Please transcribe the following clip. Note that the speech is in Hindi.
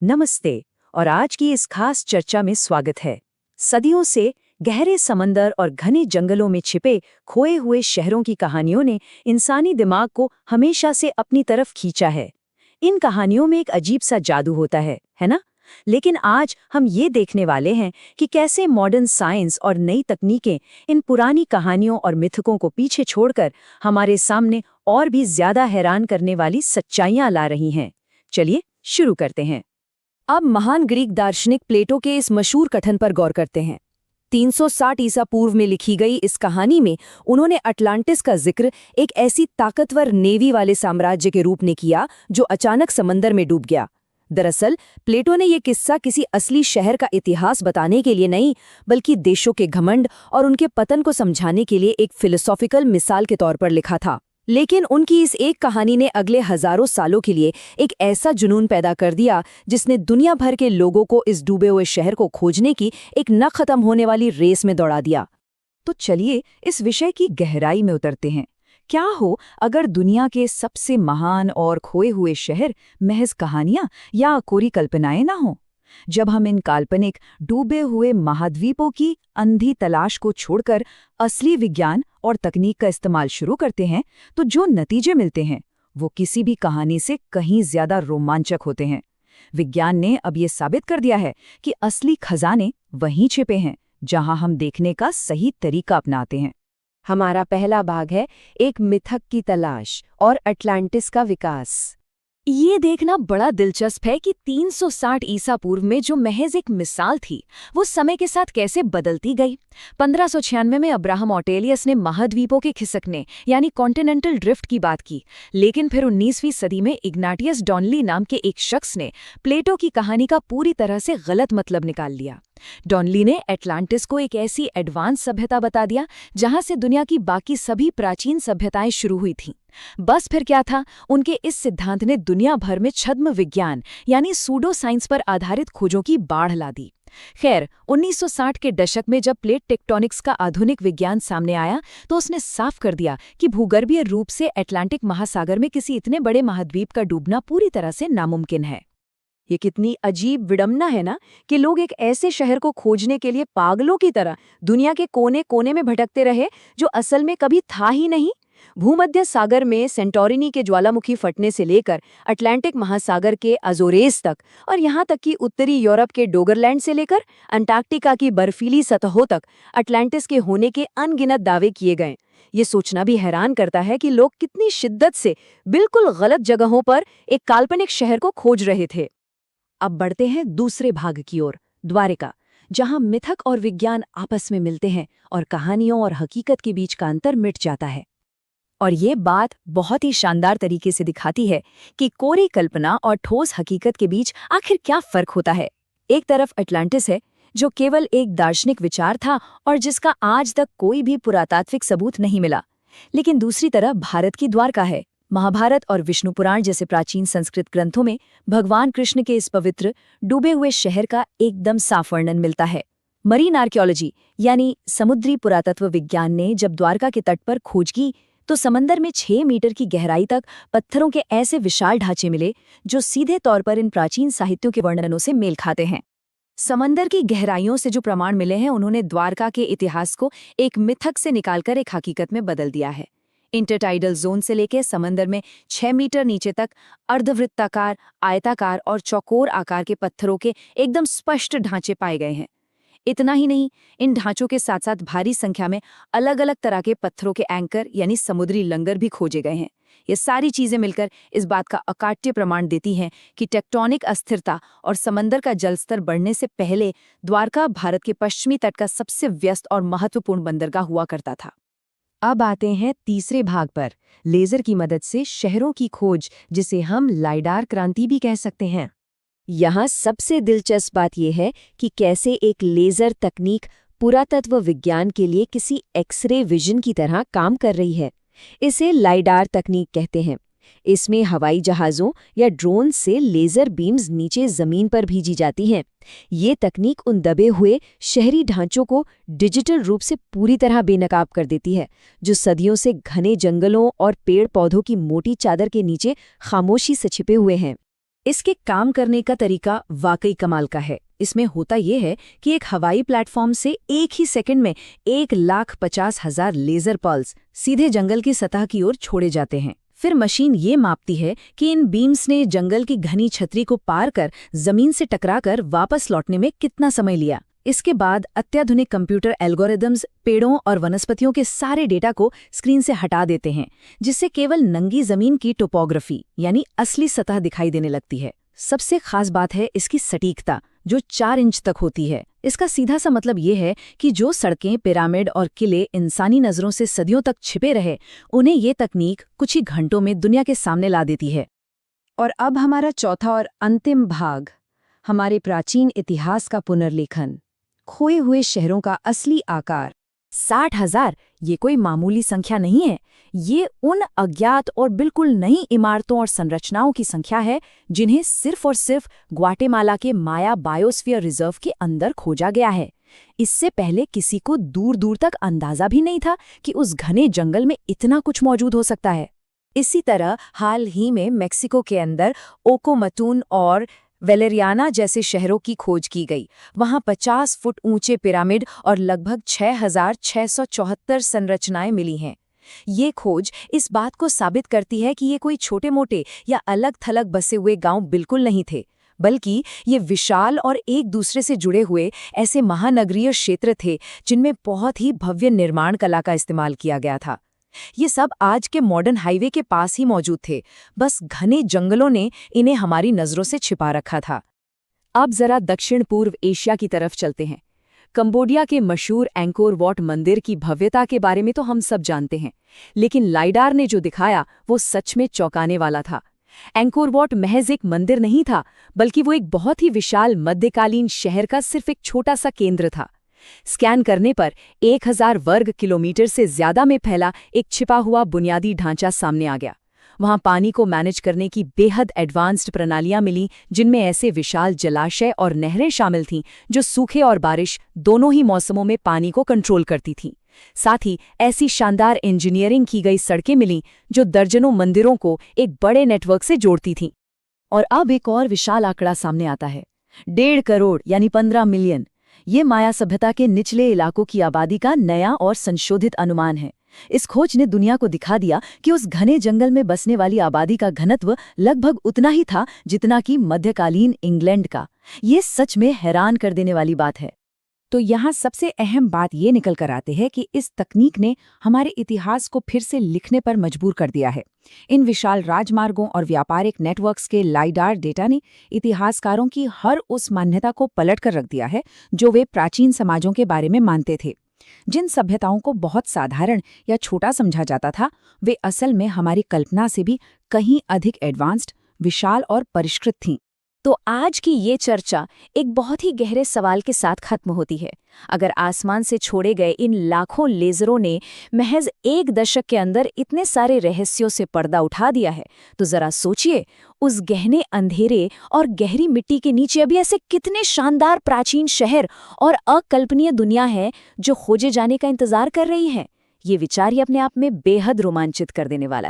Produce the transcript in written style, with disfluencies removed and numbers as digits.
नमस्ते। और आज की इस खास चर्चा में स्वागत है। सदियों से गहरे समंदर और घने जंगलों में छिपे खोए हुए शहरों की कहानियों ने इंसानी दिमाग को हमेशा से अपनी तरफ खींचा है। इन कहानियों में एक अजीब सा जादू होता है ना? लेकिन आज हम ये देखने वाले हैं कि कैसे मॉडर्न साइंस और नई तकनीकें इन पुरानी कहानियों और मिथकों को पीछे छोड़कर हमारे सामने और भी ज्यादा हैरान करने वाली सच्चाइयां ला रही हैं। चलिए शुरू करते हैं। अब महान ग्रीक दार्शनिक प्लेटो के इस मशहूर कथन पर गौर करते हैं। 360 ईसा पूर्व में लिखी गई इस कहानी में उन्होंने अटलांटिस का जिक्र एक ऐसी ताकतवर नेवी वाले साम्राज्य के रूप में किया जो अचानक समंदर में डूब गया। दरअसल प्लेटो ने यह किस्सा किसी असली शहर का इतिहास बताने के लिए नहीं, बल्कि देशों के घमंड और उनके पतन को समझाने के लिए एक फिलोसॉफिकल मिसाल के तौर पर लिखा था। लेकिन उनकी इस एक कहानी ने अगले हजारों सालों के लिए एक ऐसा जुनून पैदा कर दिया जिसने दुनिया भर के लोगों को इस डूबे हुए शहर को खोजने की एक न खत्म होने वाली रेस में दौड़ा दिया। तो चलिए इस विषय की गहराई में उतरते हैं। क्या हो अगर दुनिया के सबसे महान और खोए हुए शहर महज कहानियां या कोरी कल्पनाएं ना हो? जब हम इन काल्पनिक डूबे हुए महाद्वीपों की अंधी तलाश को छोड़कर असली विज्ञान और तकनीक का इस्तेमाल शुरू करते हैं, तो जो नतीजे मिलते हैं वो किसी भी कहानी से कहीं ज्यादा रोमांचक होते हैं। विज्ञान ने अब ये साबित कर दिया है कि असली खजाने वहीं छिपे हैं जहां हम देखने का सही तरीका अपनाते हैं। हमारा पहला भाग है एक मिथक की तलाश और अटलांटिस का विकास। ये देखना बड़ा दिलचस्प है कि 360 ईसा पूर्व में जो महज एक मिसाल थी वो समय के साथ कैसे बदलती गई। 1596 में अब्राहम ऑर्टेलियस ने महाद्वीपों के खिसकने यानी कॉन्टिनेंटल ड्रिफ्ट की बात की, लेकिन फिर 19वीं सदी में इग्नाटियस डॉनली नाम के एक शख्स ने प्लेटो की कहानी का पूरी तरह से गलत मतलब निकाल लिया। डॉनली ने अटलांटिस को एक ऐसी एडवांस सभ्यता बता दिया जहां से दुनिया की बाकी सभी प्राचीन सभ्यताएं शुरू हुई थीं। बस फिर क्या था, उनके इस सिद्धांत ने दुनिया भर में छद्म विज्ञान यानी सूडो साइंस पर आधारित खोजों की बाढ़ ला दी। खैर 1960 के दशक में जब प्लेट टेक्टोनिक्स का आधुनिक विज्ञान सामने आया तो उसने साफ कर दिया कि भूगर्भीय रूप से अटलांटिक महासागर में किसी इतने बड़े महाद्वीप का डूबना पूरी तरह से नामुमकिन है। ये कितनी अजीब विडंबना है ना कि लोग एक ऐसे शहर को खोजने के लिए पागलों की तरह दुनिया के कोने कोने में भटकते रहे जो असल में कभी था ही नहीं। भूमध्य सागर में सेंटोरिनी के ज्वालामुखी फटने से लेकर अटलांटिक महासागर के अजोरेस तक और यहाँ तक कि उत्तरी यूरोप के डोगरलैंड से लेकर अंटार्कटिका की बर्फीली सतहों तक अटलांटिस के होने के अनगिनत दावे किए गए। ये सोचना भी हैरान करता है कि लोग कितनी शिद्दत से बिल्कुल गलत जगहों पर एक काल्पनिक शहर को खोज रहे थे। अब बढ़ते हैं दूसरे भाग की ओर, द्वारिका, जहां मिथक और विज्ञान आपस में मिलते हैं और कहानियों और हकीकत के बीच का अंतर मिट जाता है। और ये बात बहुत ही शानदार तरीके से दिखाती है कि कोरी कल्पना और ठोस हकीकत के बीच आखिर क्या फर्क होता है। एक तरफ अटलांटिस है जो केवल एक दार्शनिक विचार था और जिसका आज तक कोई भी पुरातात्विक सबूत नहीं मिला, लेकिन दूसरी तरफ भारत की द्वारका है। महाभारत और विष्णु पुराण जैसे प्राचीन संस्कृत ग्रंथों में भगवान कृष्ण के इस पवित्र डूबे हुए शहर का एकदम साफ वर्णन मिलता है। मरीन आर्कियोलॉजी यानी समुद्री पुरातत्व विज्ञान ने जब द्वारका के तट पर खोज की तो समंदर में 6 मीटर की गहराई तक पत्थरों के ऐसे विशाल ढांचे मिले जो सीधे तौर पर इन प्राचीन साहित्यों के वर्णनों से मेल खाते हैं। समंदर की गहराइयों से जो प्रमाण मिले हैं उन्होंने द्वारका के इतिहास को एक मिथक से निकालकर एक हकीकत में बदल दिया है। इंटरटाइडल जोन से लेकर समंदर में 6 मीटर नीचे तक अर्धवृत्ताकार, आयताकार और चौकोर आकार के पत्थरों के एकदम स्पष्ट ढांचे पाए गए हैं। इतना ही नहीं, इन ढांचों के साथ साथ भारी संख्या में अलग अलग तरह के पत्थरों के एंकर यानी समुद्री लंगर भी खोजे गए हैं। ये सारी चीजें मिलकर इस बात का अकाट्य प्रमाण देती हैं कि टेक्टोनिक अस्थिरता और समंदर का जलस्तर बढ़ने से पहले द्वारका भारत के पश्चिमी तट का सबसे व्यस्त और महत्वपूर्ण बंदरगाह हुआ करता था। अब आते हैं तीसरे भाग पर, लेजर की मदद से शहरों की खोज, जिसे हम लाइडार क्रांति भी कह सकते हैं। यहाँ सबसे दिलचस्प बात यह है कि कैसे एक लेजर तकनीक पुरातत्व विज्ञान के लिए किसी एक्सरे विजन की तरह काम कर रही है। इसे लाइडार तकनीक कहते हैं। इसमें हवाई जहाज़ों या ड्रोन से लेज़र बीम्स नीचे ज़मीन पर भेजी जाती हैं। ये तकनीक उन दबे हुए शहरी ढांचों को डिजिटल रूप से पूरी तरह बेनकाब कर देती है, जो सदियों से घने जंगलों और पेड़ पौधों की मोटी चादर के नीचे खामोशी से छिपे हुए हैं। इसके काम करने का तरीका वाकई कमाल का है। इसमें होता ये है कि एक हवाई प्लेटफॉर्म से एक ही सेकंड में 1,50,000 लेजर पल्स सीधे जंगल की सतह की ओर छोड़े जाते हैं। फिर मशीन ये मापती है कि इन बीम्स ने जंगल की घनी छतरी को पार कर जमीन से टकराकर वापस लौटने में कितना समय लिया। इसके बाद अत्याधुनिक कंप्यूटर एल्गोरिदम्स पेड़ों और वनस्पतियों के सारे डेटा को स्क्रीन से हटा देते हैं, जिससे केवल नंगी जमीन की टोपोग्राफी यानी असली सतह दिखाई देने लगती है। सबसे खास बात है इसकी सटीकता, जो 4 इंच तक होती है। इसका सीधा सा मतलब ये है कि जो सड़कें, पिरामिड और किले इंसानी नजरों से सदियों तक छिपे रहे, उन्हें ये तकनीक कुछ ही घंटों में दुनिया के सामने ला देती है। और अब हमारा चौथा और अंतिम भाग, हमारे प्राचीन इतिहास का पुनर्लेखन, खोए हुए शहरों का असली आकार। 60,000 ये कोई मामूली संख्या नहीं है। ये उन अज्ञात और बिल्कुल नई इमारतों और संरचनाओं की संख्या है जिन्हें सिर्फ और सिर्फ ग्वाटेमाला के माया बायोस्फीयर रिजर्व के अंदर खोजा गया है। इससे पहले किसी को दूर दूर तक अंदाजा भी नहीं था कि उस घने जंगल में इतना कुछ मौजूद हो सकता है। इसी तरह हाल ही में मेक्सिको के अंदर ओकोमतून और वेलेरियाना जैसे शहरों की खोज की गई। वहां 50 फुट ऊंचे पिरामिड और लगभग 6,674 संरचनाएं मिली हैं। ये खोज इस बात को साबित करती है कि ये कोई छोटे मोटे या अलग थलग बसे हुए गांव बिल्कुल नहीं थे, बल्कि ये विशाल और एक दूसरे से जुड़े हुए ऐसे महानगरीय क्षेत्र थे जिनमें बहुत ही भव्य निर्माण कला का इस्तेमाल किया गया था। ये सब आज के मॉडर्न हाईवे के पास ही मौजूद थे, बस घने जंगलों ने इन्हें हमारी नजरों से छिपा रखा था। अब जरा दक्षिण पूर्व एशिया की तरफ चलते हैं। कंबोडिया के मशहूर एंकोर वॉट मंदिर की भव्यता के बारे में तो हम सब जानते हैं, लेकिन लाइडार ने जो दिखाया वो सच में चौंकाने वाला था। एंकोर वॉट महज एक मंदिर नहीं था, बल्कि वो एक बहुत ही विशाल मध्यकालीन शहर का सिर्फ एक छोटा सा केंद्र था। स्कैन करने पर 1,000 वर्ग किलोमीटर से ज्यादा में फैला एक छिपा हुआ बुनियादी ढांचा सामने आ गया। वहां पानी को मैनेज करने की बेहद एडवांस्ड प्रणालियां मिलीं, जिनमें ऐसे विशाल जलाशय और नहरें शामिल थीं जो सूखे और बारिश दोनों ही मौसमों में पानी को कंट्रोल करती थीं। साथ ही ऐसी शानदार इंजीनियरिंग की गई सड़कें मिलीं जो दर्जनों मंदिरों को एक बड़े नेटवर्क से जोड़ती थीं। और अब एक और विशाल आंकड़ा सामने आता है, 1.5 करोड़ यानी 15 मिलियन। ये माया सभ्यता के निचले इलाकों की आबादी का नया और संशोधित अनुमान है। इस खोज ने दुनिया को दिखा दिया कि उस घने जंगल में बसने वाली आबादी का घनत्व लगभग उतना ही था जितना कि मध्यकालीन इंग्लैंड का। ये सच में हैरान कर देने वाली बात है। तो यहाँ सबसे अहम बात ये निकल कर आते है कि इस तकनीक ने हमारे इतिहास को फिर से लिखने पर मजबूर कर दिया है। इन विशाल राजमार्गों और व्यापारिक नेटवर्क्स के लाइडार डेटा ने इतिहासकारों की हर उस मान्यता को पलट कर रख दिया है जो वे प्राचीन समाजों के बारे में मानते थे। जिन सभ्यताओं को बहुत साधारण या छोटा समझा जाता था, वे असल में हमारी कल्पना से भी कहीं अधिक एडवांस्ड, विशाल और परिष्कृत थीं। तो आज की ये चर्चा एक बहुत ही गहरे सवाल के साथ खत्म होती है। अगर आसमान से छोड़े गए इन लाखों लेजरों ने महज 1 दशक के अंदर इतने सारे रहस्यों से पर्दा उठा दिया है, तो जरा सोचिए उस गहने अंधेरे और गहरी मिट्टी के नीचे अभी ऐसे कितने शानदार प्राचीन शहर और अकल्पनीय दुनिया है जो खोजे जाने का इंतजार कर रही है। ये विचार ही अपने आप में बेहद रोमांचित कर देने वाला है।